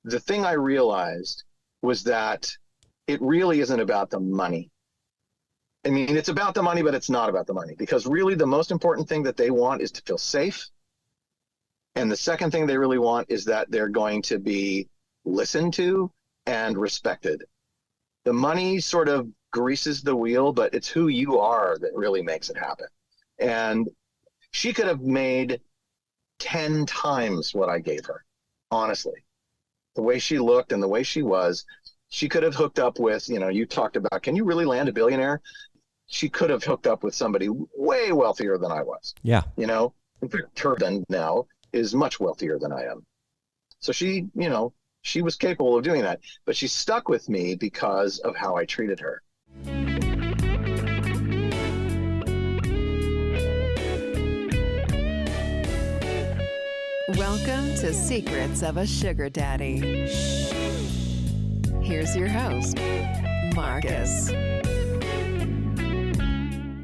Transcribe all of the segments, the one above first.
the thing I realized was that it really isn't about the money. I mean, it's about the money, but it's not about the money, because really the most important thing that they want is to feel safe. And the second thing they really want is that they're going to be listened to and respected. The money sort of greases the wheel, but it's who you are that really makes it happen. And she could have made 10 times what I gave her, honestly. The way she looked and the way she was, she could have hooked up with, you talked about, can you really land a billionaire? She could have hooked up with somebody way wealthier than I was. Yeah. In fact, her husband now is much wealthier than I am. So she was capable of doing that, but she stuck with me because of how I treated her. Welcome to Secrets of a Sugar Daddy. Here's your host, Marcus.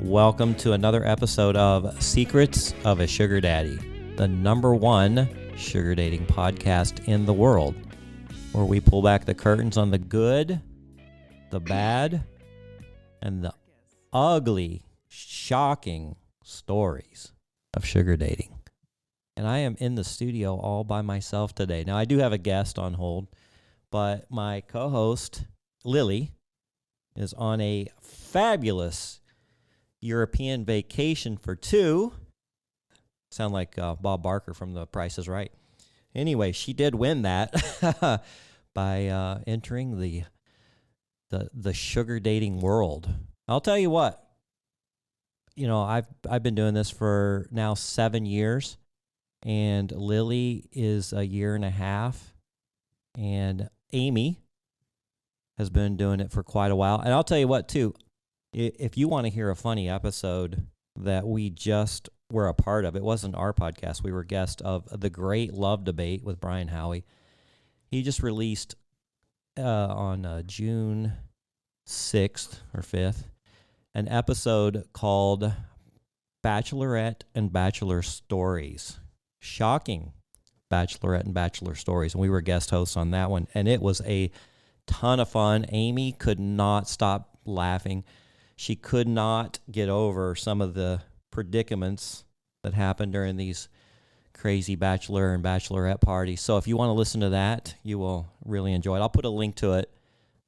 Welcome to another episode of Secrets of a Sugar Daddy, the #1 sugar dating podcast in the world, where we pull back the curtains on the good, the bad, and the ugly, shocking stories of sugar dating. And I am in the studio all by myself today. Now, I do have a guest on hold, but my co-host, Lily, is on a fabulous European vacation for two. Sound like Bob Barker from The Price is Right. Anyway, she did win that by entering the sugar dating world. I'll tell you what, I've been doing this for now 7 years, and Lily is a year and a half, and Amy has been doing it for quite a while. And I'll tell you what, too, if you want to hear a funny episode that we just were a part of, it wasn't our podcast. We were guest of The Great Love Debate with Brian Howie. He just released on June 6th or 5th an episode called Bachelorette and Bachelor Stories. Shocking Bachelorette and Bachelor Stories. And we were guest hosts on that one. And it was a ton of fun. Amy could not stop laughing. She could not get over some of the predicaments that happen during these crazy bachelor and bachelorette parties. So if you want to listen to that, you will really enjoy it. I'll put a link to it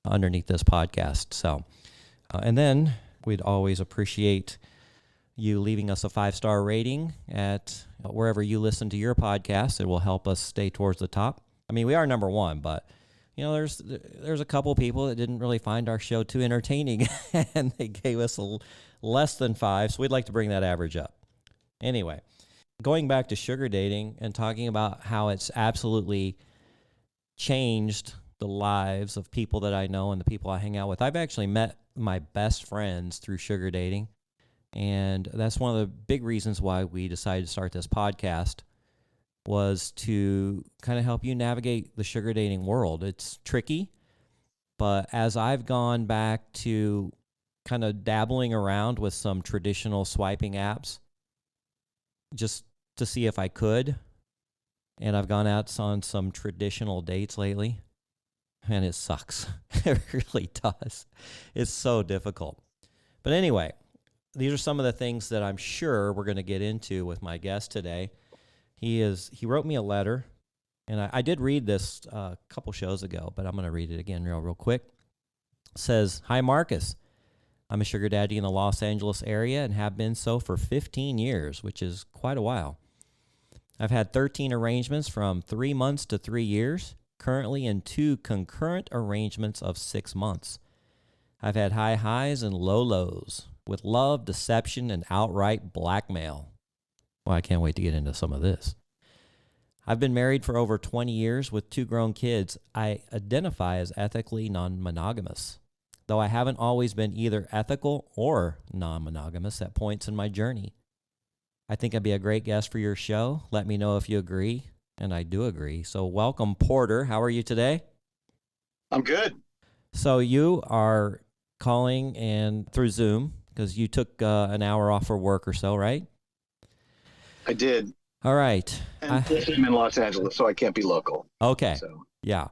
underneath this podcast. So, and then we'd always appreciate you leaving us a 5-star rating at wherever you listen to your podcast. It will help us stay towards the top. I mean, we are #1, but there's a couple people that didn't really find our show too entertaining, and they gave us less than 5, so we'd like to bring that average up. Anyway, going back to sugar dating and talking about how it's absolutely changed the lives of people that I know and the people I hang out with. I've actually met my best friends through sugar dating, and that's one of the big reasons why we decided to start this podcast, was to kind of help you navigate the sugar dating world. It's tricky, but as I've gone back to kind of dabbling around with some traditional swiping apps just to see if I could, and I've gone out on some traditional dates lately, and it sucks. It really does. It's so difficult. But anyway, these are some of the things that I'm sure we're going to get into with my guest today. He wrote me a letter, and I did read this a couple shows ago, but I'm going to read it again real quick. It says, "Hi, Marcus. I'm a sugar daddy in the Los Angeles area and have been so for 15 years, which is quite a while. I've had 13 arrangements from 3 months to 3 years, currently in 2 concurrent arrangements of 6 months. I've had high highs and low lows, with love, deception, and outright blackmail." Well, I can't wait to get into some of this. "I've been married for over 20 years with 2 grown kids. I identify as ethically non-monogamous, though I haven't always been either ethical or non-monogamous at points in my journey. I think I'd be a great guest for your show. Let me know if you agree." And I do agree. So welcome, Porter. How are you today? I'm good. So you are calling and through Zoom because you took an hour off for work or so, right? I did. All right. And I'm in Los Angeles, so I can't be local. Okay. So. Yeah.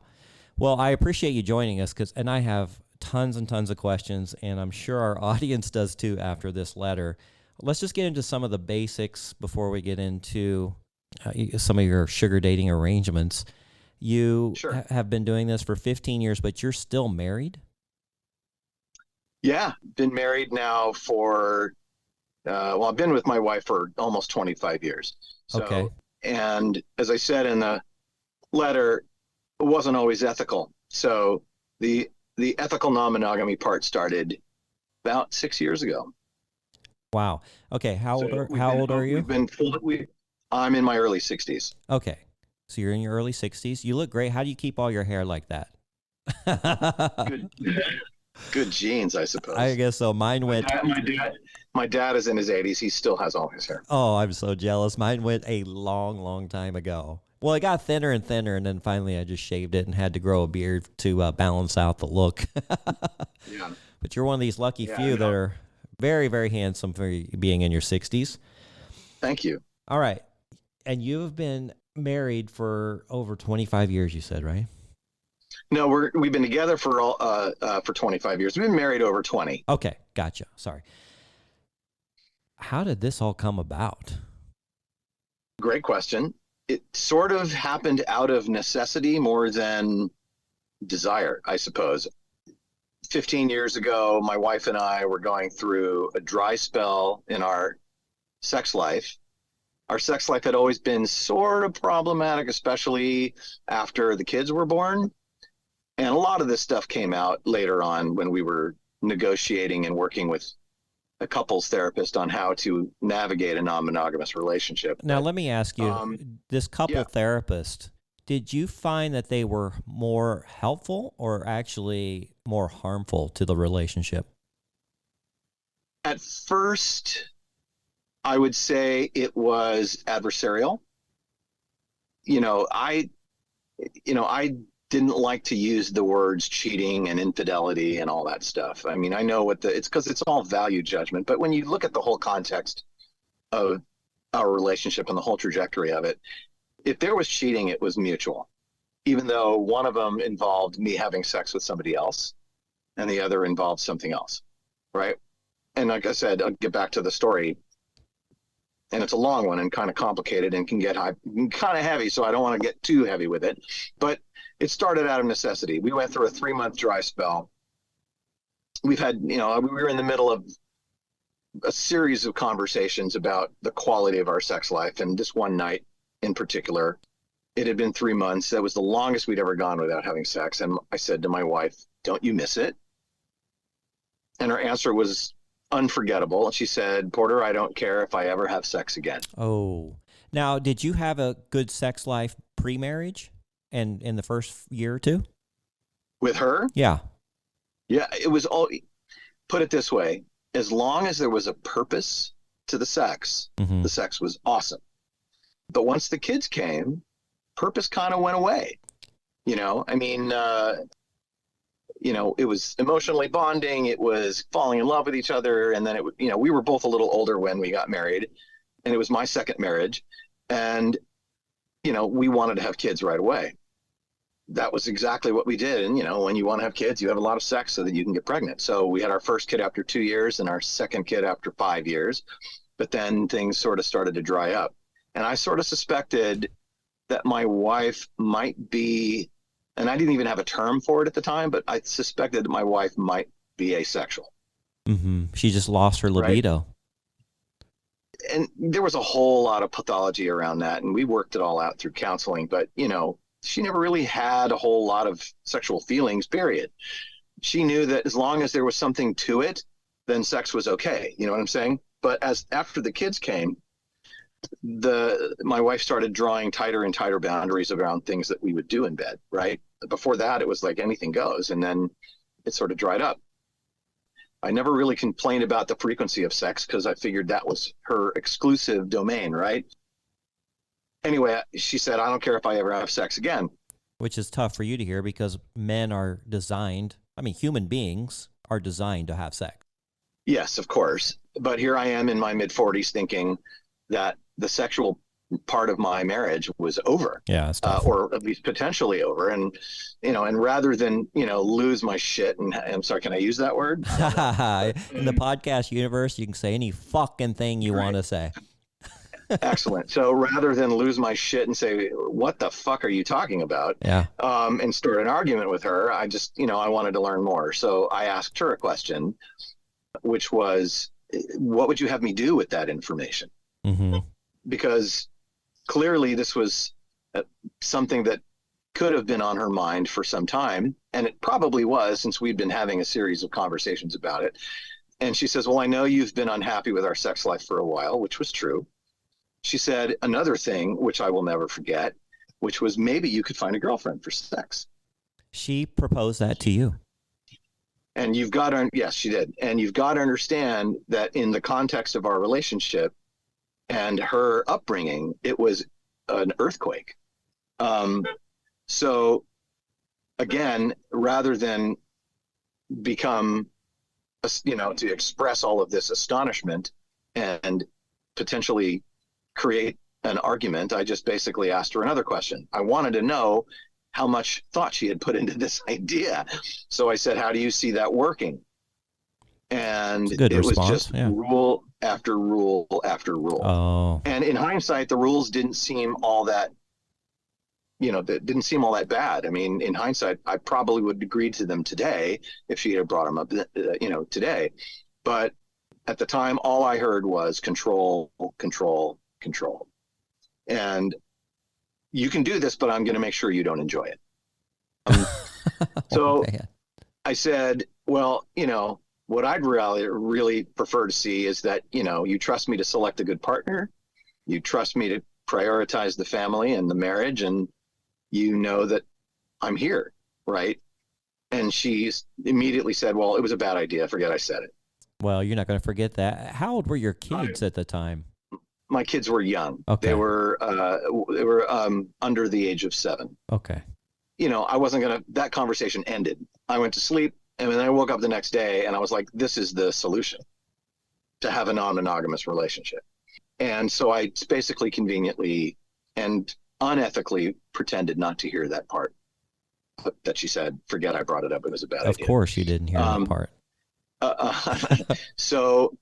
Well, I appreciate you joining us and I have tons and tons of questions, and I'm sure our audience does too after this letter. Let's just get into some of the basics before we get into some of your sugar dating arrangements. You Sure. have been doing this for 15 years, but you're still married? Yeah, been married now for I've been with my wife for almost 25 years. Okay. So, and as I said in the letter, it wasn't always ethical. So the ethical non-monogamy part started about 6 years ago. Wow. Okay. How So old are you? I'm in my early 60s. Okay. So you're in your early 60s. You look great. How do you keep all your hair like that? Good, good genes, I suppose. I guess so. Mine went. My dad is in his 80s. He still has all his hair. Oh, I'm so jealous. Mine went a long, long time ago. Well, it got thinner and thinner, and then finally I just shaved it and had to grow a beard to balance out the look. Yeah. But you're one of these lucky few that are very, very handsome for being in your 60s. Thank you. All right. And you've been married for over 25 years, you said, right? No, we've been together for 25 years. We've been married over 20. Okay, gotcha. Sorry. How did this all come about? Great question. It sort of happened out of necessity more than desire, I suppose. 15 years ago, my wife and I were going through a dry spell in our sex life. Our sex life had always been sort of problematic, especially after the kids were born. And a lot of this stuff came out later on when we were negotiating and working with a couples therapist on how to navigate a non-monogamous relationship. Now, let me ask you, this couple therapist, did you find that they were more helpful or actually more harmful to the relationship? At first, I would say it was adversarial. I didn't like to use the words cheating and infidelity and all that stuff. I mean, I know it's because it's all value judgment, but when you look at the whole context of our relationship and the whole trajectory of it, if there was cheating, it was mutual, even though one of them involved me having sex with somebody else and the other involved something else, right? And like I said, I'll get back to the story. And it's a long one and kind of complicated and can get kind of heavy, so I don't want to get too heavy with it. But it started out of necessity. We went through a 3-month dry spell. We've had, we were in the middle of a series of conversations about the quality of our sex life. And this one night in particular, it had been 3 months. That was the longest we'd ever gone without having sex. And I said to my wife, "Don't you miss it?" And her answer was unforgettable. She said, "Porter, I don't care if I ever have sex again." Oh, now, did you have a good sex life pre-marriage and in the first year or two? With her? Yeah. Yeah, it was all, put it this way, as long as there was a purpose to the sex, the sex was awesome. But once the kids came, purpose kind of went away. It was emotionally bonding. It was falling in love with each other. And then we were both a little older when we got married, and it was my second marriage. And, we wanted to have kids right away. That was exactly what we did. And, when you want to have kids, you have a lot of sex so that you can get pregnant. So we had our first kid after 2 years and our second kid after 5 years. But then things sort of started to dry up. And I sort of suspected that my wife might be, and I didn't even have a term for it at the time, but I suspected that my wife might be asexual. She just lost her libido. Right? And there was a whole lot of pathology around that, and we worked it all out through counseling. But, she never really had a whole lot of sexual feelings, period. She knew that as long as there was something to it, then sex was okay. You know what I'm saying? But after the kids came, my wife started drawing tighter and tighter boundaries around things that we would do in bed, right? Before that, it was like anything goes. And then it sort of dried up. I never really complained about the frequency of sex because I figured that was her exclusive domain, right? Anyway, she said, "I don't care if I ever have sex again." Which is tough for you to hear because human beings are designed to have sex. Yes, of course. But here I am in my mid-40s thinking that the sexual part of my marriage was over. Yeah, that's tough. Or at least potentially over. And, and rather than, lose my shit, and I'm sorry, can I use that word? In the podcast universe, you can say any fucking thing you want to say. Excellent. So rather than lose my shit and say, what the fuck are you talking about? Yeah. And start an argument with her, I just, I wanted to learn more. So I asked her a question, which was, what would you have me do with that information? Mm-hmm. Because clearly this was something that could have been on her mind for some time. And it probably was, since we'd been having a series of conversations about it. And she says, well, I know you've been unhappy with our sex life for a while, which was true. She said another thing, which I will never forget, which was maybe you could find a girlfriend for sex. She proposed that to you. And you've got to, yes, she did. And you've got to understand that in the context of our relationship and her upbringing, it was an earthquake. So again, rather than become, to express all of this astonishment and potentially create an argument, I just basically asked her another question. I wanted to know how much thought she had put into this idea. So I said, how do you see that working? And it was just rule after rule after rule. Oh. And in hindsight, the rules didn't seem all that, that didn't seem all that bad. I mean, in hindsight, I probably would agree to them today if she had brought them up, today. But at the time, all I heard was control, control, control. And you can do this, but I'm going to make sure you don't enjoy it. So I said, well, what I'd really prefer to see is that, you trust me to select a good partner. You trust me to prioritize the family and the marriage, and that I'm here, right? And she immediately said, well, it was a bad idea. Forget I said it. Well, you're not going to forget that. How old were your kids at the time? My kids were young. Okay. They were under the age of 7. Okay. I wasn't going to, that conversation ended. I went to sleep, and then I woke up the next day and I was like, this is the solution to have a non-monogamous relationship. And so I basically conveniently and unethically pretended not to hear that part that she said, forget I brought it up. It was a bad idea. Of course you didn't hear that part. So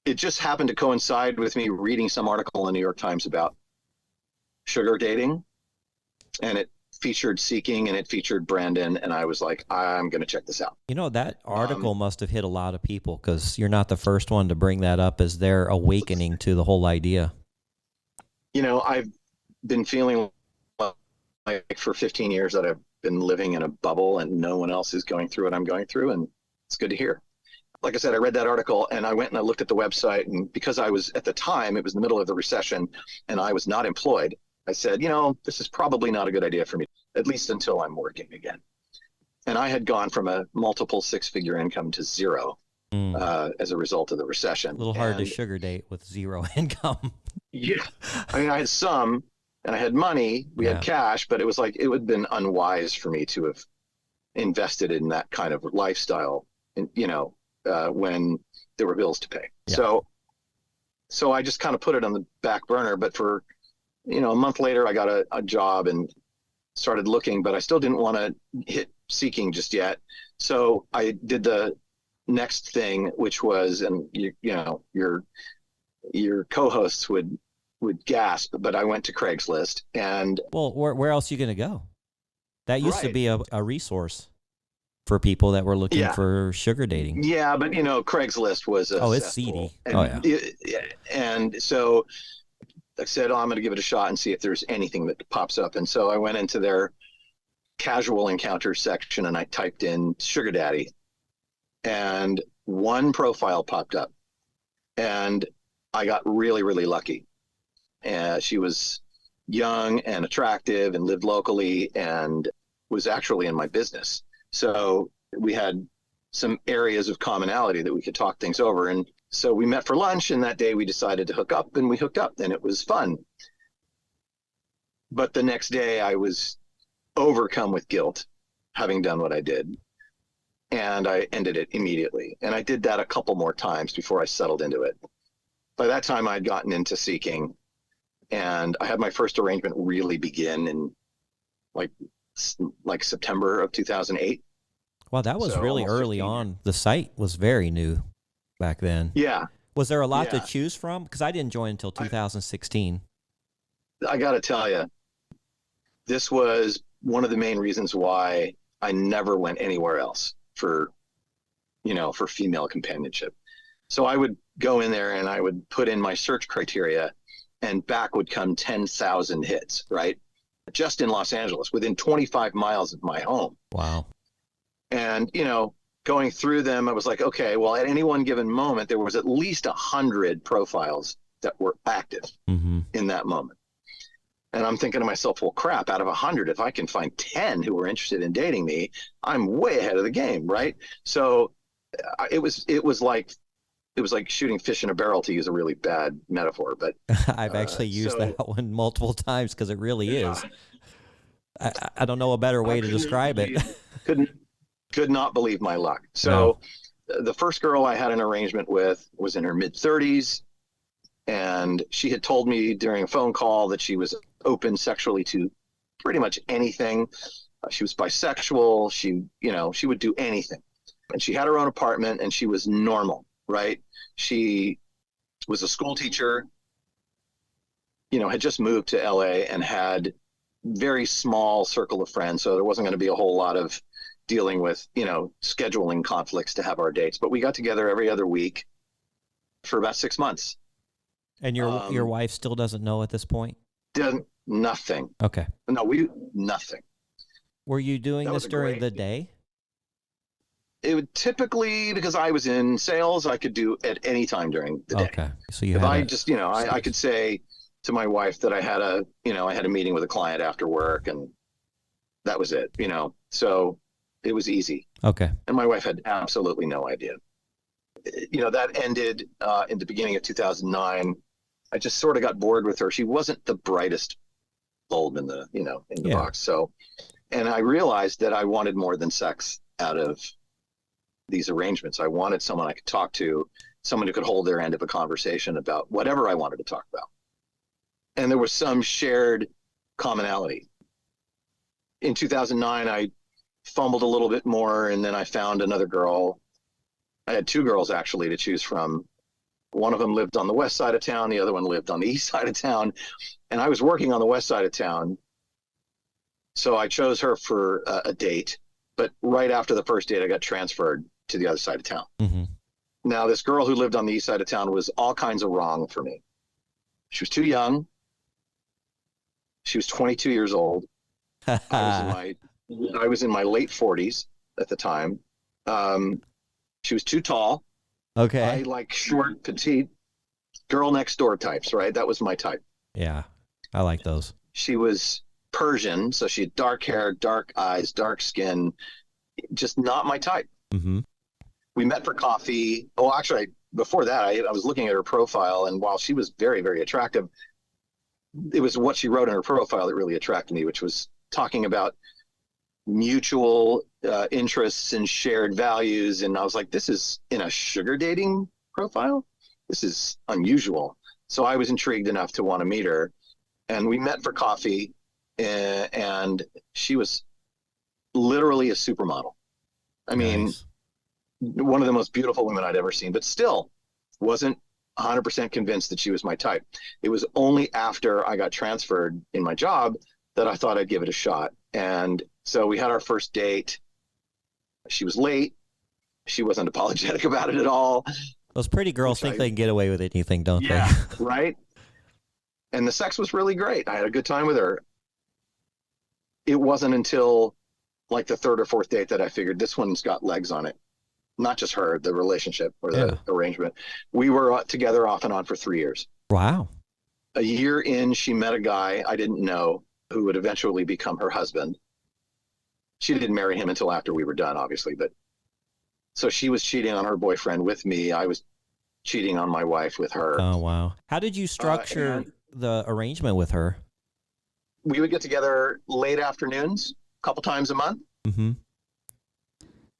it just happened to coincide with me reading some article in the New York Times about sugar dating, and it featured Seeking and it featured Brandon, and I was like, I'm going to check this out. That article must have hit a lot of people, because you're not the first one to bring that up as their awakening to the whole idea. I've been feeling like for 15 years that I've been living in a bubble and no one else is going through what I'm going through, and it's good to hear. Like I said, I read that article and I went and I looked at the website, and because I was, at the time, it was in the middle of the recession and I was not employed, I said, this is probably not a good idea for me, at least until I'm working again. And I had gone from a multiple 6-figure income to zero as a result of the recession. A little hard to sugar date with zero income. Yeah. I mean, I had some, and I had money, we had cash, but it was like, it would have been unwise for me to have invested in that kind of lifestyle, when there were bills to pay. Yeah. So I just kind of put it on the back burner, but for, a month later, I got a job and started looking, but I still didn't want to hit Seeking just yet. So I did the next thing, which was, and your co-hosts would gasp, but I went to Craigslist and. Well, where else are you going to go? That used to be a resource for people that were looking for sugar dating. Yeah, but Craigslist was it's seedy. And so I said, I'm going to give it a shot and see if there's anything that pops up. And so I went into their casual encounters section and I typed in sugar daddy, and one profile popped up, and I got really, really lucky. And she was young and attractive and lived locally and was actually in my business. So we had some areas of commonality that we could talk things over. And so we met for lunch, and that day we decided to hook up, and we hooked up, and it was fun. But the next day I was overcome with guilt, having done what I did. And I ended it immediately. And I did that a couple more times before I settled into it. By that time I'd gotten into Seeking. And I had my first arrangement really begin in like September of 2008. Wow, that was So really almost early 15 years. on. The site was very new back then. Yeah. Was there a lot to Yeah. choose from? Because I didn't join until 2016. I got to tell you, this was one of the main reasons why I never went anywhere else for female companionship. So I would go in there and I would put in my search criteria, and back would come 10,000 hits, right? Just in Los Angeles, within 25 miles of my home. Wow. And, going through them, I was like, okay, well, at any one given moment, there was at least 100 profiles that were active in that moment. And I'm thinking to myself, well, crap, out of 100, if I can find 10 who were interested in dating me, I'm way ahead of the game, right? So it was like shooting fish in a barrel, to use a really bad metaphor. But I've actually used that one multiple times because it really is. I don't know a better way to describe it. Could not believe my luck. So the first girl I had an arrangement with was in her mid-30s, and she had told me during a phone call that she was open sexually to pretty much anything. She was bisexual. She would do anything. And she had her own apartment, and she was normal, right? She was a school teacher, had just moved to LA and had very small circle of friends. So there wasn't going to be a whole lot of dealing with, scheduling conflicts to have our dates. But we got together every other week for about 6 months. And your wife still doesn't know at this point? Nothing. Okay. No, nothing. Were you doing this during the day? It would typically, because I was in sales, I could do at any time during the day. Okay. So I could say to my wife that I had a meeting with a client after work, and that was it, so it was easy. Okay. And my wife had absolutely no idea. That ended in the beginning of 2009. I just sort of got bored with her. She wasn't the brightest bulb in the box. So, and I realized that I wanted more than sex out of these arrangements. I wanted someone I could talk to, someone who could hold their end of a conversation about whatever I wanted to talk about. And there was some shared commonality. In 2009, I fumbled a little bit more, and then I found another girl. I had two girls actually to choose from. One of them lived on the west side of town. The other one lived on the east side of town. And I was working on the west side of town. So I chose her for a date. But right after the first date, I got transferred to the other side of town. Mm-hmm. Now, this girl who lived on the east side of town was all kinds of wrong for me. She was too young. She was 22 years old. I was in my late 40s at the time. She was too tall. Okay. I like short, petite, girl next door types, right? That was my type. Yeah, I like those. She was Persian, so she had dark hair, dark eyes, dark skin, just not my type. Mm-hmm. We met for coffee. Oh, actually, before that, I was looking at her profile, and while she was very, very attractive, it was what she wrote in her profile that really attracted me, which was talking about mutual interests and shared values. And I was like, this is in a sugar dating profile? This is unusual. So I was intrigued enough to want to meet her. And we met for coffee, and she was literally a supermodel. I mean, one of the most beautiful women I'd ever seen, but still wasn't 100% convinced that she was my type. It was only after I got transferred in my job that I thought I'd give it a shot. And so we had our first date. She was late. She wasn't apologetic about it at all. Those pretty girls think they can get away with anything, don't they? Right? And the sex was really great. I had a good time with her. It wasn't until like the third or fourth date that I figured this one's got legs on it. Not just her, the relationship or the arrangement. We were together off and on for 3 years. Wow. A year in, she met a guy I didn't know who would eventually become her husband. She didn't marry him until after we were done, obviously. But so she was cheating on her boyfriend with me. I was cheating on my wife with her. Oh, wow. How did you structure the arrangement with her? We would get together late afternoons, a couple times a month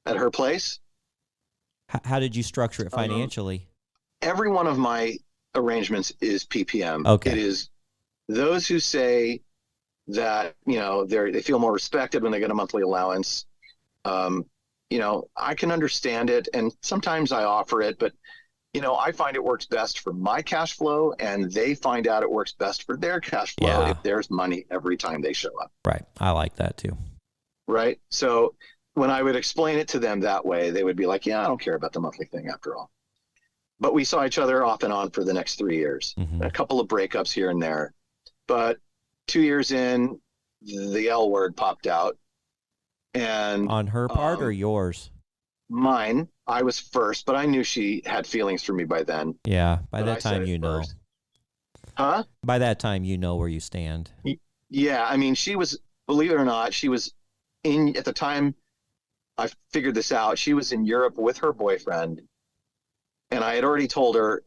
at her place. How did you structure it financially? Every one of my arrangements is PPM. Okay. It is Those who say that, they feel more respected when they get a monthly allowance, I can understand it. And sometimes I offer it, but, I find it works best for my cash flow, and they find out it works best for their cash flow Yeah. if there's money every time they show up. Right. I like that too. Right. So when I would explain it to them that way, they would be like, yeah, I don't care about the monthly thing after all. But we saw each other off and on for the next 3 years, a couple of breakups here and there. But 2 years in, the L word popped out. And on her part or yours? Mine. I was first, but I knew she had feelings for me by then. Yeah. By But that I said time, it you know. first. Huh? By that time, you know where you stand. Yeah. I mean, she was, believe it or not, she was at the time I figured this out, she was in Europe with her boyfriend. And I had already told her,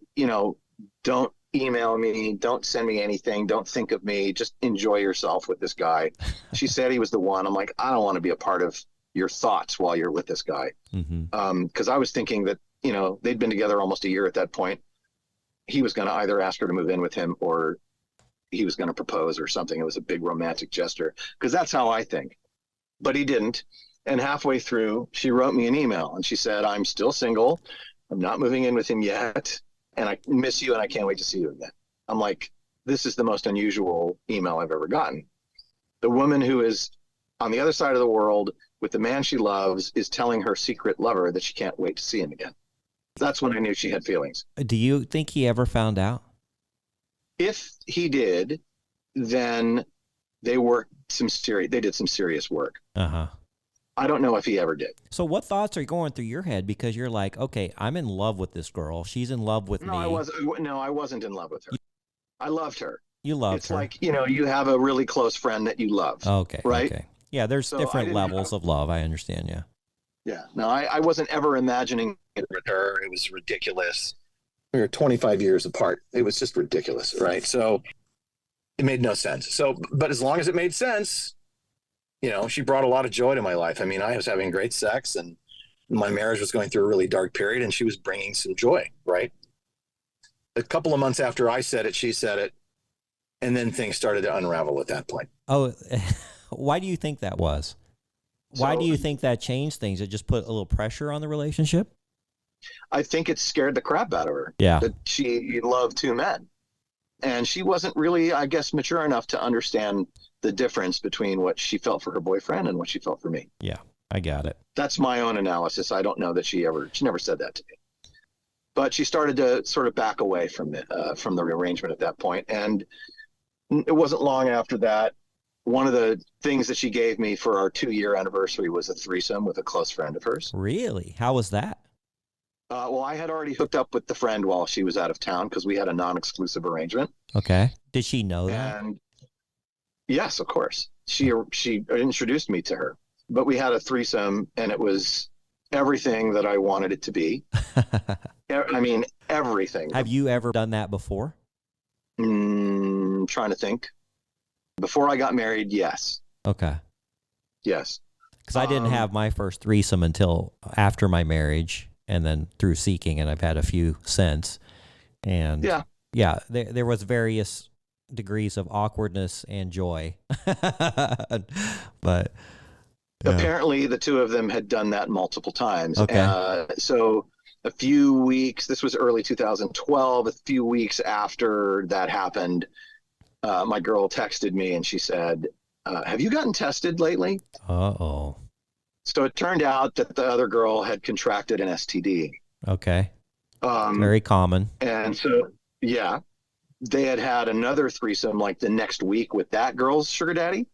don't email me, don't send me anything, don't think of me, just enjoy yourself with this guy. She said he was the one. I'm like, I don't want to be a part of your thoughts while you're with this guy. Because I was thinking that, they'd been together almost a year at that point. He was going to either ask her to move in with him or he was going to propose or something. It was a big romantic gesture, because that's how I think. But he didn't. And halfway through, she wrote me an email and she said, I'm still single. I'm not moving in with him yet. And I miss you and I can't wait to see you again. I'm like, this is the most unusual email I've ever gotten. The woman who is on the other side of the world with the man she loves is telling her secret lover that she can't wait to see him again. That's when I knew she had feelings. Do you think he ever found out? If he did, then they did some serious work. I don't know if he ever did. So what thoughts are going through your head? Because you're like, okay, I'm in love with this girl. She's in love with me. I wasn't in love with her. I loved her. You loved it's her. It's like, you have a really close friend that you love. Okay. Right? Okay. Yeah, there's different levels of love. I understand, yeah. Yeah. No, I wasn't ever imagining it with her. It was ridiculous. We were 25 years apart. It was just ridiculous, right? So it made no sense. So, but as long as it made sense, she brought a lot of joy to my life. I mean, I was having great sex and my marriage was going through a really dark period and she was bringing some joy, right? A couple of months after I said it, she said it. And then things started to unravel at that point. Oh, why do you think that was? Why do you think that changed things? It just put a little pressure on the relationship? I think it scared the crap out of her. Yeah. That she loved two men. And she wasn't really, I guess, mature enough to understand the difference between what she felt for her boyfriend and what she felt for me. Yeah, I got it. That's my own analysis. I don't know that she never said that to me. But she started to sort of back away from the arrangement at that point. And it wasn't long after that. One of the things that she gave me for our 2-year anniversary was a threesome with a close friend of hers. Really? How was that? Well, I had already hooked up with the friend while she was out of town because we had a non-exclusive arrangement. Okay. Did she know that? And yes, of course. She introduced me to her. But we had a threesome, and it was everything that I wanted it to be. I mean, everything. Have you ever done that before? Trying to think. Before I got married, yes. Okay. Yes. Because I didn't have my first threesome until after my marriage, and then through seeking, and I've had a few since. And yeah, there was various degrees of awkwardness and joy. But apparently the two of them had done that multiple times. Okay. So a few weeks, this was early 2012, a few weeks after that happened, my girl texted me and she said, have you gotten tested lately? Uh-oh. So it turned out that the other girl had contracted an STD. Okay. Very common. And so, yeah, they had another threesome like the next week with that girl's sugar daddy.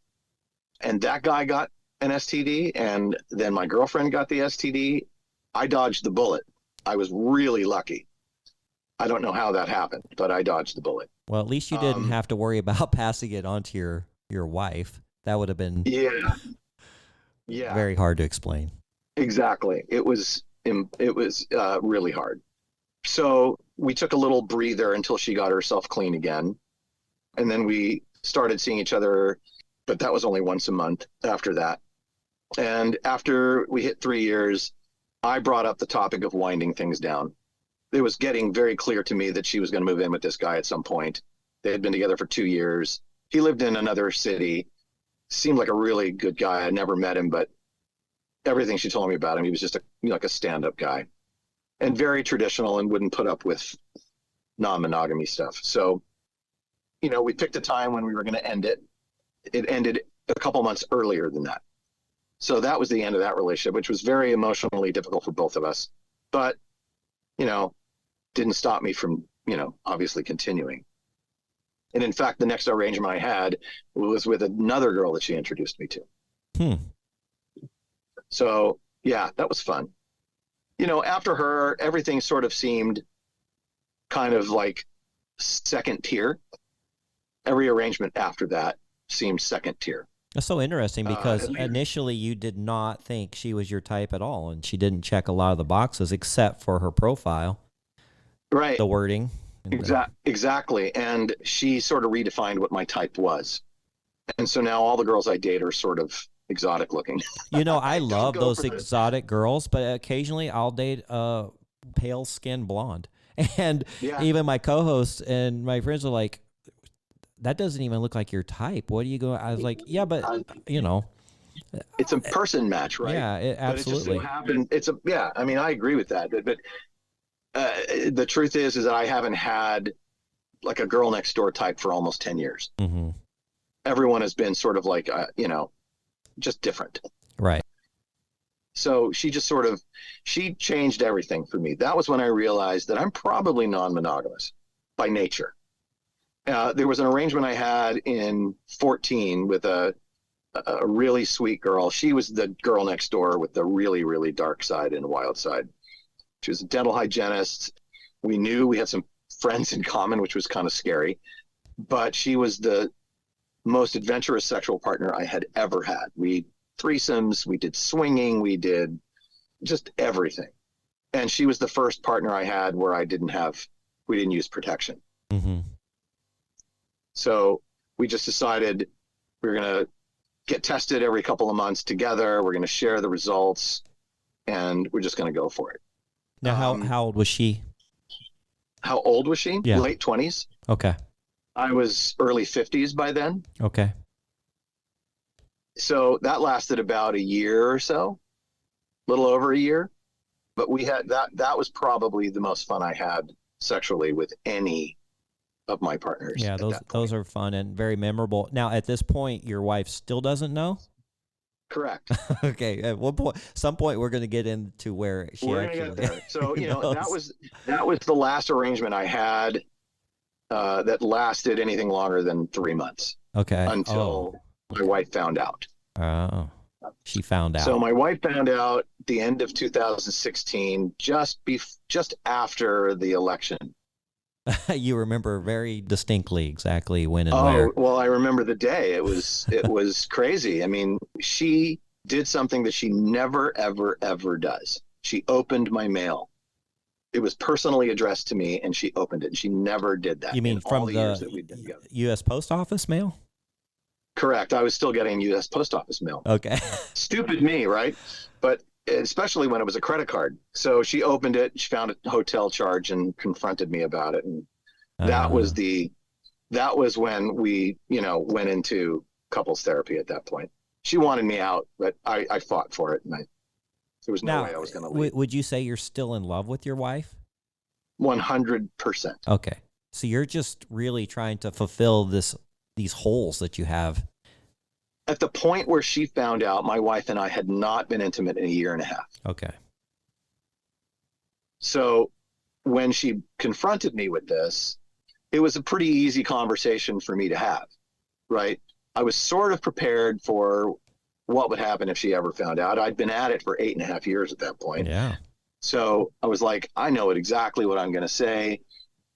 And that guy got an STD. And then my girlfriend got the STD. I dodged the bullet. I was really lucky. I don't know how that happened, but I dodged the bullet. Well, at least you didn't have to worry about passing it on to your wife. That would have been very hard to explain. Exactly. It was really hard. So we took a little breather until she got herself clean again. And then we started seeing each other, but that was only once a month after that. And after we hit 3 years, I brought up the topic of winding things down. It was getting very clear to me that she was going to move in with this guy at some point. They had been together for 2 years. He lived in another city, seemed like a really good guy. I never met him, but everything she told me about him, he was just like a stand-up guy and very traditional and wouldn't put up with non-monogamy stuff. So, we picked a time when we were going to end it. It ended a couple months earlier than that. So that was the end of that relationship, which was very emotionally difficult for both of us. But, didn't stop me from, obviously continuing. And in fact, the next arrangement I had was with another girl that she introduced me to. So, yeah, that was fun. After her, everything sort of seemed kind of like second tier. Every arrangement after that seemed second tier. That's so interesting because initially you did not think she was your type at all, and she didn't check a lot of the boxes except for her profile. Right. The wording. Exactly. And she sort of redefined what my type was. And so now all the girls I date are sort of exotic looking. I love those exotic girls, but occasionally I'll date a pale skinned blonde. And even my co-hosts and my friends are like, that doesn't even look like your type. What are you going? I was like, yeah, but it's a person match, right? Yeah, absolutely. But it just so happened. I agree with that. But the truth is that I haven't had like a girl next door type for almost 10 years. Mm-hmm. Everyone has been sort of like, just different. Right. So she just she changed everything for me. That was when I realized that I'm probably non-monogamous by nature. There was an arrangement I had in 2014 with a really sweet girl. She was the girl next door with the really, really dark side and wild side. She was a dental hygienist. We knew we had some friends in common, which was kind of scary. But she was the most adventurous sexual partner I had ever had. We threesomes, we did swinging, we did just everything. And she was the first partner I had where we didn't use protection. Mm-hmm. So we just decided we were going to get tested every couple of months together. We're going to share the results and we're just going to go for it. Now, how old was she? How old was she? Yeah. Late 20s. Okay. I was early 50s by then. Okay. So that lasted about a year or so, a little over a year. But we had that was probably the most fun I had sexually with any of my partners. Yeah, those are fun and very memorable. Now, at this point, your wife still doesn't know? Correct. Okay. At some point, we're going to get into where we're actually. Gonna get there. So that was the last arrangement I had that lasted anything longer than 3 months. Okay. Until my wife found out. Oh, she found out. So my wife found out at the end of 2016, just after the election. You remember very distinctly exactly when and where. Oh, well, I remember the day. It was crazy. I mean, she did something that she never, ever, ever does. She opened my mail. It was personally addressed to me, and she opened it. And she never did that. You mean from the years that we'd been together. U.S. Post Office mail? Correct. I was still getting U.S. Post Office mail. Okay. Stupid me, right? But especially when it was a credit card. So she opened it, she found a hotel charge and confronted me about it. And that was when we, went into couples therapy at that point. She wanted me out, but I fought for it. And there was no way I was going to leave. Would you say you're still in love with your wife? 100%. Okay. So you're just really trying to fulfill these holes that you have. At the point where she found out, my wife and I had not been intimate in a year and a half. Okay. So when she confronted me with this, it was a pretty easy conversation for me to have, right? I was sort of prepared for what would happen if she ever found out. I'd been at it for 8.5 years at that point. Yeah. So I was like, I know exactly what I'm going to say.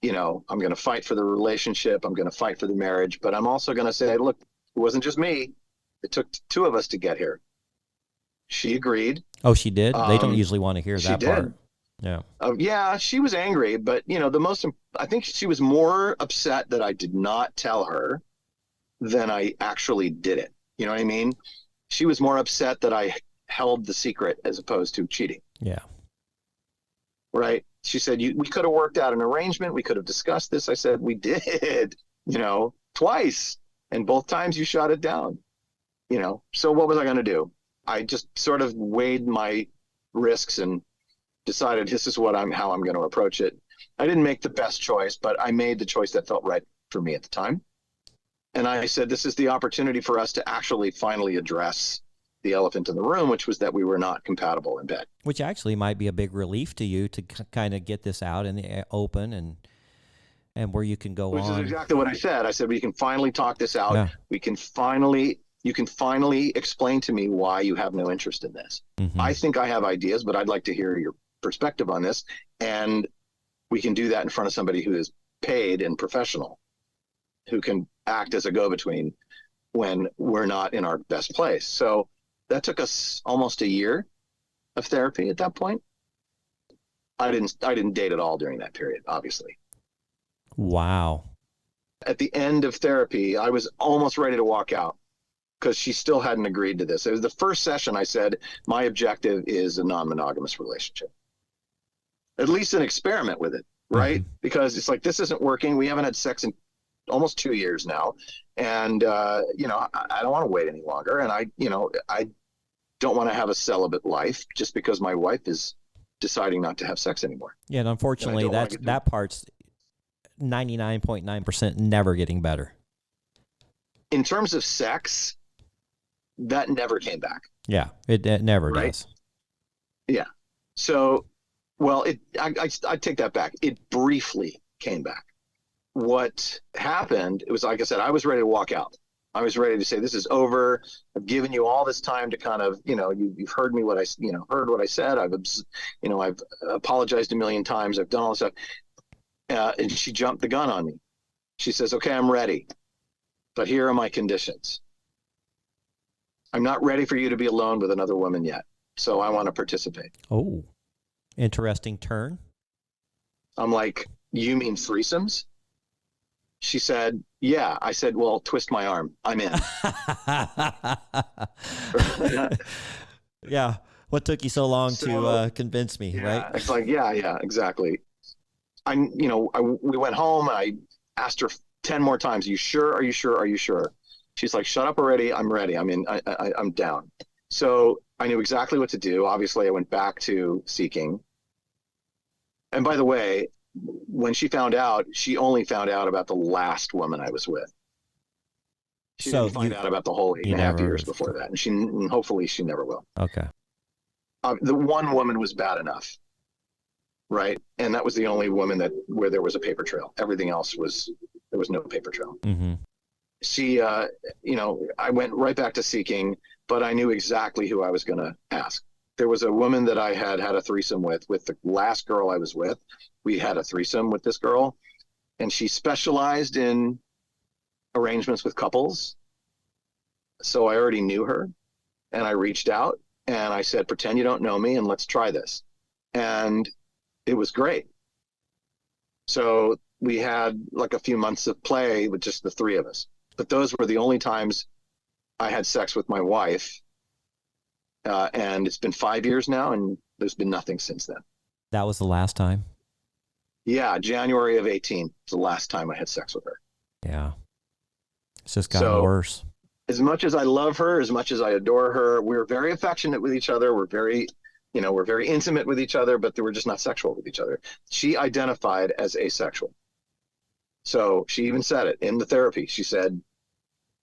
I'm going to fight for the relationship. I'm going to fight for the marriage, but I'm also going to say, look, it wasn't just me. It took two of us to get here. She agreed. Oh, she did? They don't usually want to hear that part. Yeah. Yeah, she was angry, but I think she was more upset that I did not tell her than I actually did it. You know what I mean? She was more upset that I held the secret as opposed to cheating. Yeah. Right? She said, we could have worked out an arrangement. We could have discussed this. I said, we did. twice, and both times you shot it down. So what was I going to do? I just sort of weighed my risks and decided this is how I'm going to approach it. I didn't make the best choice, but I made the choice that felt right for me at the time. And I said, this is the opportunity for us to actually finally address the elephant in the room, which was that we were not compatible in bed. Which actually might be a big relief to you to kind of get this out in the open and where you can go Which on. is exactly what I said. I said, we can finally talk this out. Yeah. You can finally explain to me why you have no interest in this. Mm-hmm. I think I have ideas, but I'd like to hear your perspective on this. And we can do that in front of somebody who is paid and professional, who can act as a go-between when we're not in our best place. So that took us almost a year of therapy at that point. I didn't date at all during that period, obviously. Wow. At the end of therapy, I was almost ready to walk out because she still hadn't agreed to this. It was the first session I said, my objective is a non-monogamous relationship. At least an experiment with it, right? Mm-hmm. Because it's like, this isn't working. We haven't had sex in almost 2 years now. And, I don't want to wait any longer. And I don't want to have a celibate life just because my wife is deciding not to have sex anymore. Yeah, and unfortunately, that part's 99.9% never getting better. In terms of sex, that never came back. Yeah, it never right? does. Yeah. So, well, I take that back. It briefly came back. What happened, it was like I said, I was ready to walk out. I was ready to say, this is over. I've given you all this time to kind of, you've heard me heard what I said. I've apologized a million times. I've done all this stuff. And she jumped the gun on me. She says, okay, I'm ready, but here are my conditions. I'm not ready for you to be alone with another woman yet. So I want to participate. Oh, interesting turn. I'm like, you mean threesomes? She said, yeah. I said, well, twist my arm. I'm in. Yeah. What took you so long to convince me, yeah, right? It's like, yeah, exactly. We went home and I asked her 10 more times, are you sure? Are you sure? Are you sure? She's like, shut up already. I'm ready. I'm down. So I knew exactly what to do. Obviously I went back to seeking. And by the way, when she found out, she only found out about the last woman I was with. She didn't find out about the whole 8.5 years before that. And hopefully she never will. Okay. The one woman was bad enough. Right. And that was the only woman where there was a paper trail. Everything else there was no paper trail. Mm-hmm. She, I went right back to seeking, but I knew exactly who I was going to ask. There was a woman that I had a threesome with the last girl I was with. We had a threesome with this girl, and she specialized in arrangements with couples. So I already knew her, and I reached out and I said, pretend you don't know me and let's try this. And it was great. So we had like a few months of play with just the three of us. But those were the only times I had sex with my wife. And it's been 5 years now, and there's been nothing since then. That was the last time? Yeah, January of 2018 was the last time I had sex with her. Yeah. It's just gotten worse. As much as I love her, as much as I adore her, we're very affectionate with each other. We're very intimate with each other, but we're just not sexual with each other. She identified as asexual. So she even said it in the therapy. She said,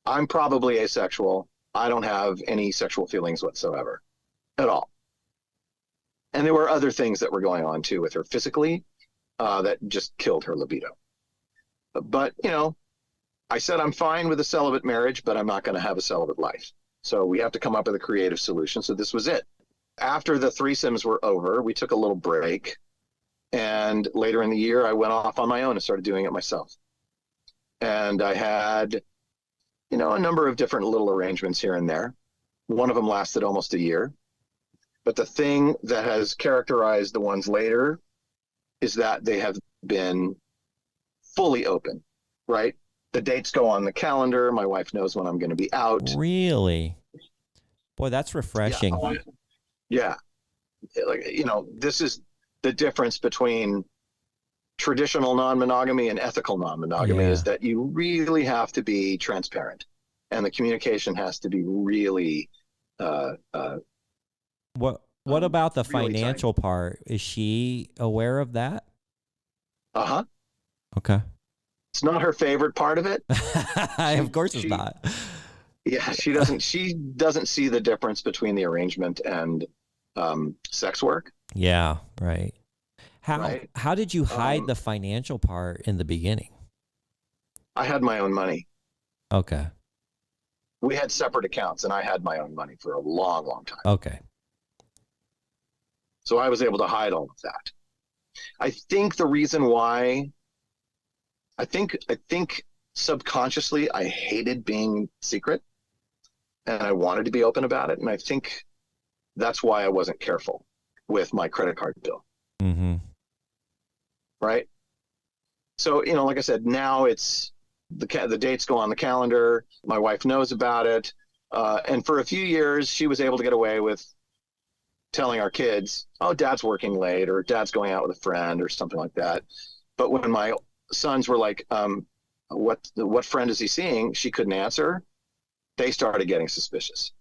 I'm probably asexual. I don't have any sexual feelings whatsoever at all. And there were other things that were going on too with her physically that just killed her libido. But, I said, I'm fine with a celibate marriage, but I'm not going to have a celibate life. So we have to come up with a creative solution. So this was it. After the threesomes were over, we took a little break. And later in the year, I went off on my own and started doing it myself. And I had, a number of different little arrangements here and there. One of them lasted almost a year. But the thing that has characterized the ones later is that they have been fully open, right? The dates go on the calendar. My wife knows when I'm going to be out. Really? Boy, that's refreshing. Yeah. This is the difference between traditional non-monogamy and ethical non-monogamy Yeah. is that you really have to be transparent, and the communication has to be really What about the really tight. financial part? Is she aware of that? Uh-huh. Okay. It's not her favorite part of it. Of course it's not. Yeah, she doesn't see the difference between the arrangement and sex work. Yeah, right. Right. How did you hide the financial part in the beginning? I had my own money. Okay. We had separate accounts, and I had my own money for a long, long time. Okay. So I was able to hide all of that. I think the reason why, I think subconsciously I hated being secret, and I wanted to be open about it. And I think that's why I wasn't careful with my credit card bill. Mm-hmm. Right. So, like I said, now it's the dates go on the calendar. My wife knows about it. And for a few years, she was able to get away with telling our kids, oh, dad's working late, or dad's going out with a friend, or something like that. But when my sons were like, what friend is he seeing? She couldn't answer. They started getting suspicious.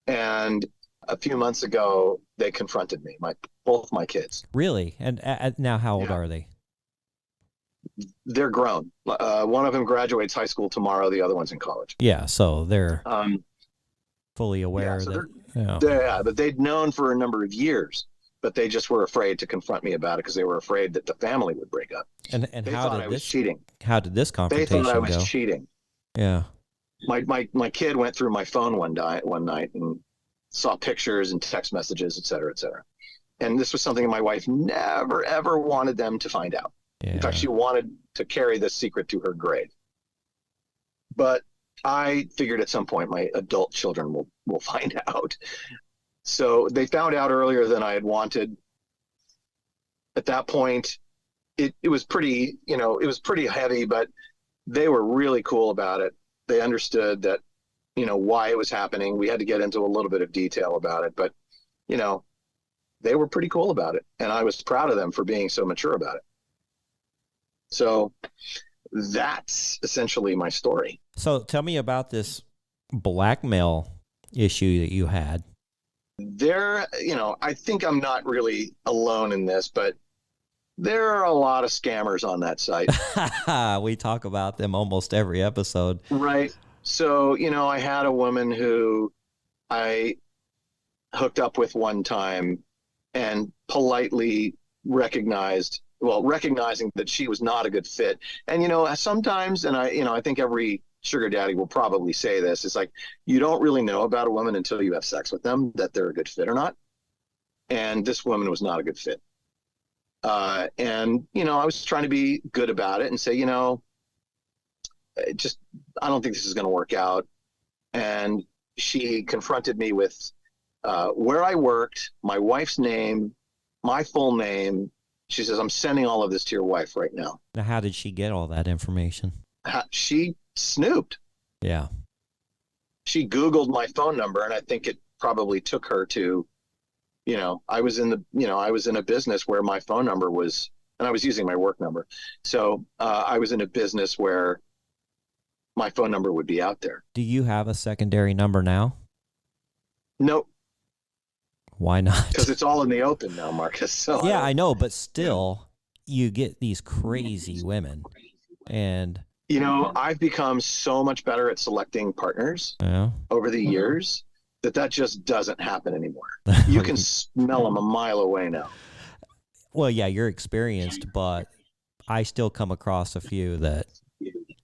And a few months ago, they confronted me, both my kids. Really? And now how old Yeah. are they? They're grown. One of them graduates high school tomorrow. The other one's in college. Yeah, so they're fully aware so that. but they'd known for a number of years, but they just were afraid to confront me about it because they were afraid that the family would break up. And They how thought did I was this cheating. How did this They confrontation thought I was go? cheating. Yeah. My kid went through my phone one night and saw pictures and text messages, et cetera, et cetera. And this was something my wife never, ever wanted them to find out. Yeah. In fact, she wanted to carry this secret to her grave. But I figured at some point my adult children will find out. So they found out earlier than I had wanted. At that point, it was pretty, it was pretty heavy, but they were really cool about it. They understood that, why it was happening. We had to get into a little bit of detail about it, but, they were pretty cool about it. And I was proud of them for being so mature about it. So that's essentially my story. So tell me about this blackmail issue that you had. I think I'm not really alone in this, but there are a lot of scammers on that site. We talk about them almost every episode. Right. So, I had a woman who I hooked up with one time and politely recognizing that she was not a good fit. And, sometimes, and I think every sugar daddy will probably say this, it's like, you don't really know about a woman until you have sex with them, that they're a good fit or not. And this woman was not a good fit. And, I was trying to be good about it and say, I don't think this is going to work out. And she confronted me with where I worked, my wife's name, my full name. She says, I'm sending all of this to your wife right now. Now, how did she get all that information? She snooped. Yeah. She Googled my phone number, and I think it probably took her to, I was in a business where my phone number was, and I was using my work number. So I was in a business where my phone number would be out there. Do you have a secondary number now? Nope. Why not? Because it's all in the open now, Marcus. So yeah, I know, but still, you get these crazy women, and I've become so much better at selecting partners over the years that just doesn't happen anymore. You can smell them a mile away now. Well, yeah, you're experienced, but I still come across a few that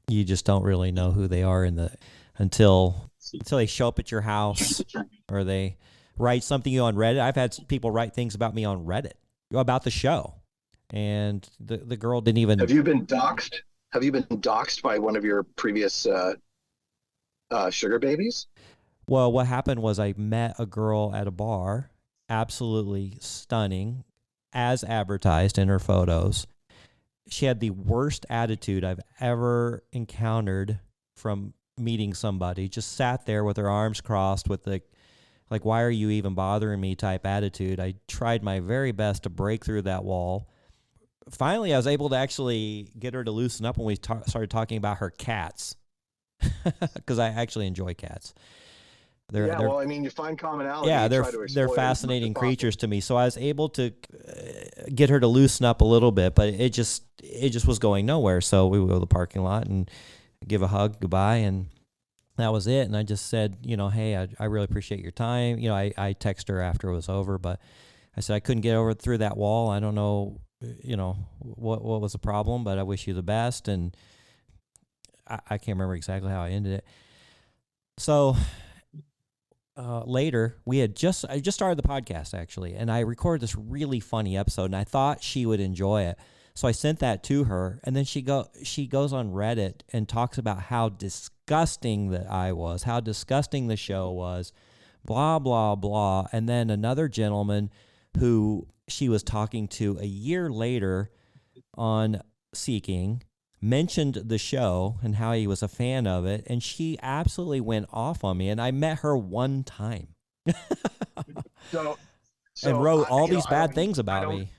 you just don't really know who they are until they show up at your house or they write something on Reddit. I've had people write things about me on Reddit about the show, and the girl didn't even. Have you been doxxed? Have you been doxxed by one of your previous sugar babies? Well, what happened was I met a girl at a bar, absolutely stunning, as advertised in her photos. She had the worst attitude I've ever encountered from meeting somebody. Just sat there with her arms crossed with like, why are you even bothering me type attitude. I tried my very best to break through that wall. finally I was able to actually get her to loosen up when we started talking about her cats, because I actually enjoy cats. They're well, I mean, you find commonality. yeah, You they're try to they're exploit it as much as fascinating possible. creatures to me. So I was able to get her to loosen up a little bit, but it just was going nowhere. So we would go to the parking lot and give a hug goodbye, and that was it. And I just said, hey, I really appreciate your time. I text her after it was over, but I said I couldn't get over through that wall. I don't know, what was the problem, but I wish you the best. And I can't remember exactly how I ended it. So later, I just started the podcast actually, and I recorded this really funny episode, and I thought she would enjoy it. So I sent that to her, and then she goes on Reddit and talks about how disgusting that I was, how disgusting the show was, blah, blah, blah. And then another gentleman who she was talking to a year later on Seeking mentioned the show and how he was a fan of it, and she absolutely went off on me, and I met her one time. So and wrote all these bad things about me.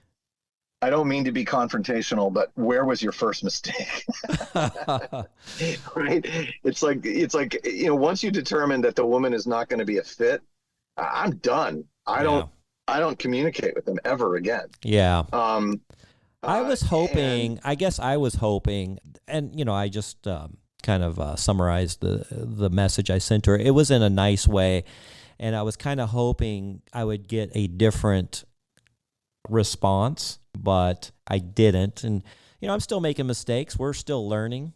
I don't mean to be confrontational, but where was your first mistake? Right? It's like once you determine that the woman is not going to be a fit, I'm done. I don't communicate with them ever again. Yeah. I was hoping, and I just kind of summarized the message I sent her. It was in a nice way, and I was kind of hoping I would get a different response, but I didn't. And, I'm still making mistakes. We're still learning,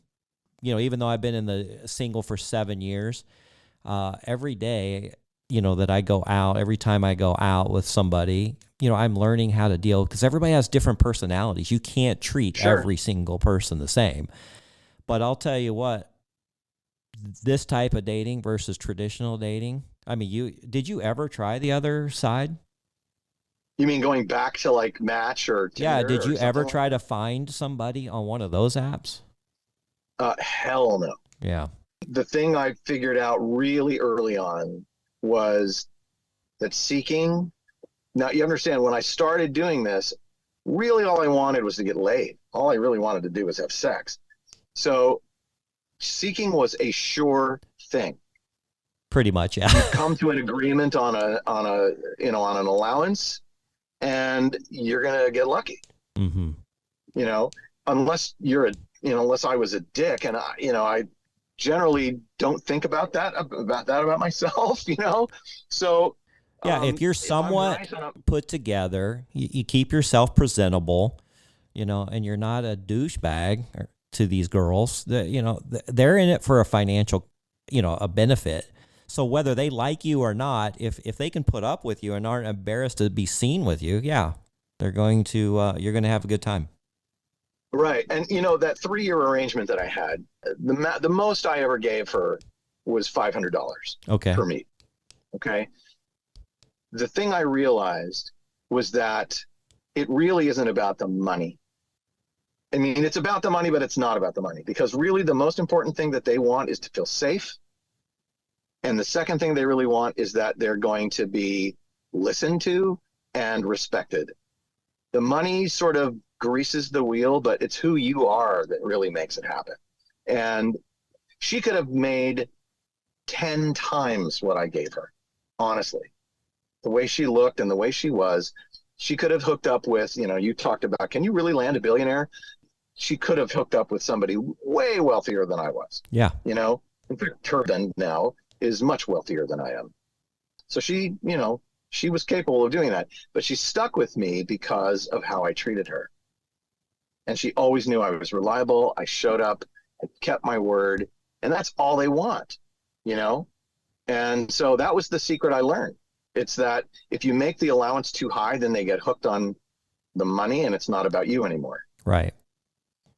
even though I've been in the single for 7 years, every day, that I go out, every time I go out with somebody, I'm learning how to deal, because everybody has different personalities. You can't treat every single person the same. But I'll tell you what, this type of dating versus traditional dating, I mean, did you ever try the other side? You mean going back to like Match or Tinder? Yeah, did you ever like try to find somebody on one of those apps? Hell no. Yeah. The thing I figured out really early on was that Seeking, now you understand, when I started doing this, really all I wanted was to get laid. All I really wanted to do was have sex. So Seeking was a sure thing. Pretty much, yeah. You come to an agreement on an allowance, and you're gonna get lucky. Mm-hmm. Unless unless I was a dick, and I generally don't think about that about myself. So yeah, if you're somewhat put together, you keep yourself presentable, and you're not a douchebag to these girls. They're in it for a financial, a benefit. So whether they like you or not, if they can put up with you and aren't embarrassed to be seen with you, yeah, they're going to you're going to have a good time. Right. And that 3-year arrangement that I had, the most I ever gave her was $500 per meet. Okay. The thing I realized was that it really isn't about the money. I mean, it's about the money, but it's not about the money, because really the most important thing that they want is to feel safe. And the second thing they really want is that they're going to be listened to and respected. The money sort of greases the wheel, but it's who you are that really makes it happen. And she could have made 10 times what I gave her, honestly. The way she looked and the way she was, she could have hooked up with, you talked about, can you really land a billionaire? She could have hooked up with somebody way wealthier than I was. Yeah. In fact, her husband now is much wealthier than I am. So she was capable of doing that, but she stuck with me because of how I treated her. And she always knew I was reliable. I showed up, I kept my word, and that's all they want, And so that was the secret I learned. It's that if you make the allowance too high, then they get hooked on the money and it's not about you anymore. Right.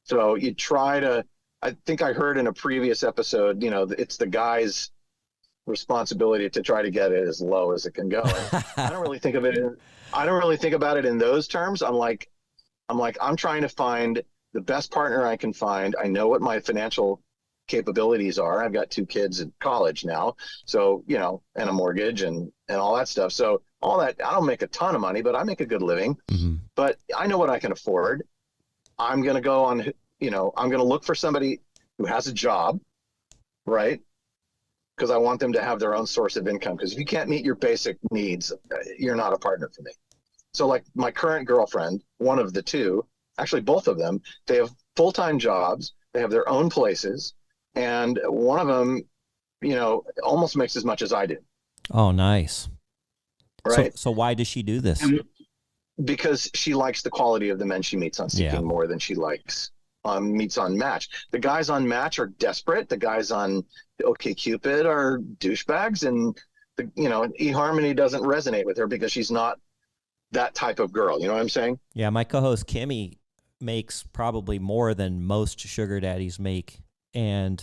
So you try to, I think I heard in a previous episode, it's the guy's responsibility to try to get it as low as it can go. I don't really think about it in those terms. I'm trying to find the best partner I can find. I know what my financial capabilities are. I've got 2 kids in college now, so and a mortgage and all that stuff. So all that, I don't make a ton of money, but I make a good living. Mm-hmm. But I know what I can afford, I'm going to go on, I'm going to look for somebody who has a job, right? Because I want them to have their own source of income. Because if you can't meet your basic needs, you're not a partner for me. So like my current girlfriend, one of the two, actually both of them, they have full-time jobs, they have their own places, and one of them, almost makes as much as I do. Oh, nice. Right. So why does she do this? Because she likes the quality of the men she meets on Seeking more than she likes meets on Match. The guys on Match are desperate. The guys on OkCupid are douchebags, and eHarmony doesn't resonate with her because she's not that type of girl. You know what I'm saying? Yeah, my co-host Kimmy makes probably more than most sugar daddies make, and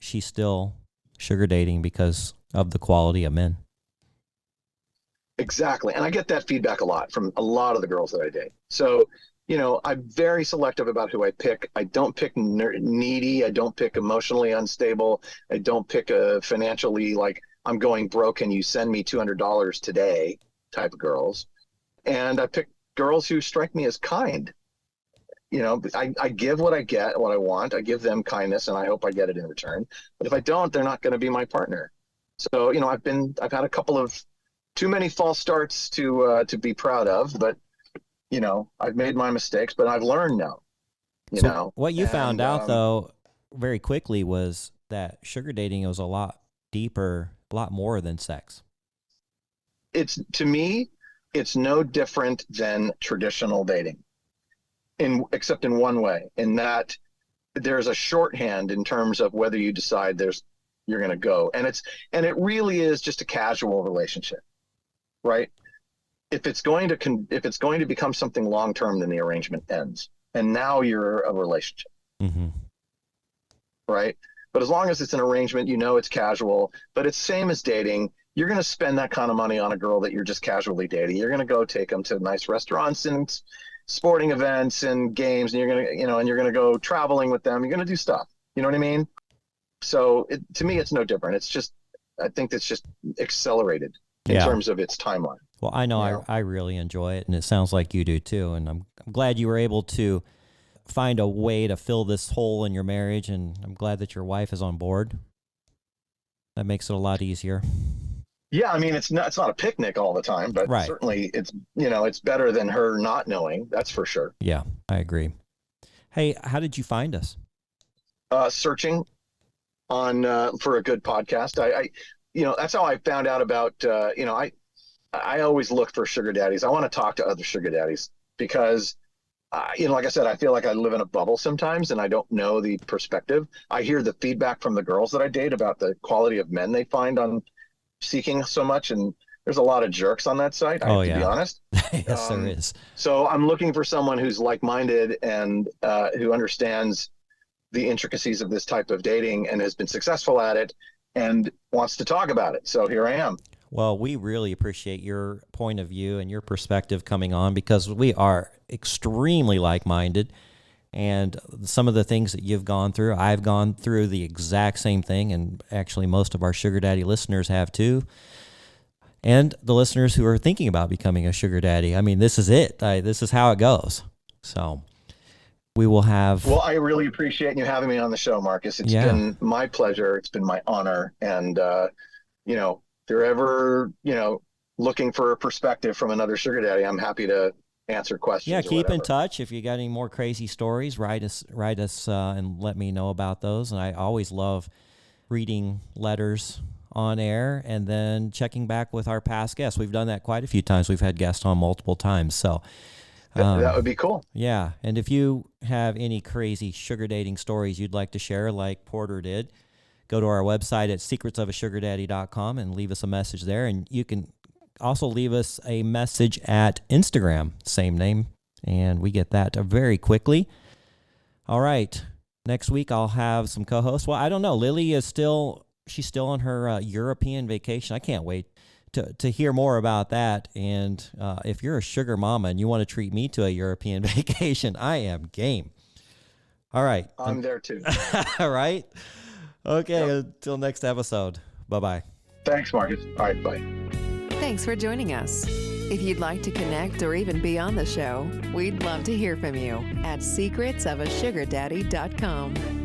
she's still sugar dating because of the quality of men. Exactly. And I get that feedback a lot from a lot of the girls that I date. So, I'm very selective about who I pick. I don't pick needy. I don't pick emotionally unstable. I don't pick a financially like I'm going broke and you send me $200 today type of girls. And I pick girls who strike me as kind. I give what I get, what I want. I give them kindness and I hope I get it in return. But if I don't, they're not going to be my partner. So, I've had a couple of too many false starts to be proud of, but I've made my mistakes, but I've learned now. What you found out though very quickly was that sugar dating was a lot deeper, a lot more than sex. To me, it's no different than traditional dating, except in one way, in that there's a shorthand in terms of whether you decide you're going to go, and it really is just a casual relationship. Right. If it's going to become something long term, then the arrangement ends, and now you're a relationship. Mm-hmm. Right. But as long as it's an arrangement, it's casual. But it's same as dating. You're going to spend that kind of money on a girl that you're just casually dating. You're going to go take them to nice restaurants and sporting events and games, and you're going to and you're going to go traveling with them. You're going to do stuff. You know what I mean? So to me, it's no different. I think it's just accelerated in terms of its timeline. Well, I know I really enjoy it, and it sounds like you do too. And I'm glad you were able to find a way to fill this hole in your marriage, and I'm glad that your wife is on board. That makes it a lot easier. Yeah, I mean, it's not a picnic all the time, but certainly it's better than her not knowing. That's for sure. Yeah, I agree. Hey, how did you find us? Searching on for a good podcast. I that's how I found out about, I always look for sugar daddies. I want to talk to other sugar daddies because, like I said, I feel like I live in a bubble sometimes and I don't know the perspective. I hear the feedback from the girls that I date about the quality of men they find on Seeking so much. And there's a lot of jerks on that site. I have to be honest. Yes, there is. So I'm looking for someone who's like-minded and who understands the intricacies of this type of dating and has been successful at it and wants to talk about it. So here I am. Well, we really appreciate your point of view and your perspective coming on because we are extremely like-minded. And some of the things that you've gone through, I've gone through the exact same thing. And actually, most of our sugar daddy listeners have too. And the listeners who are thinking about becoming a sugar daddy. I mean, this is it. This is how it goes. So we will have... Well, I really appreciate you having me on the show, Marcus. It's been my pleasure. It's been my honor. And, if you're ever, looking for a perspective from another sugar daddy, I'm happy to answer questions. Yeah, keep in touch. If you got any more crazy stories, write us and let me know about those. And I always love reading letters on air and then checking back with our past guests. We've done that quite a few times. We've had guests on multiple times. So that would be cool. Yeah. And if you have any crazy sugar dating stories you'd like to share, like Porter did, go to our website at secretsofasugardaddy.com and leave us a message there. And you can also leave us a message at Instagram, same name, and we get that very quickly. All right. Next week I'll have some co-hosts. Well, I don't know. Lily is she's still on her European vacation. I can't wait to hear more about that. And if you're a sugar mama and you want to treat me to a European vacation, I am game. All right. I'm there too. All right. Okay. Until next episode. Bye-bye. Thanks, Marcus. All right. Bye. Thanks for joining us. If you'd like to connect or even be on the show, we'd love to hear from you at secretsofasugardaddy.com.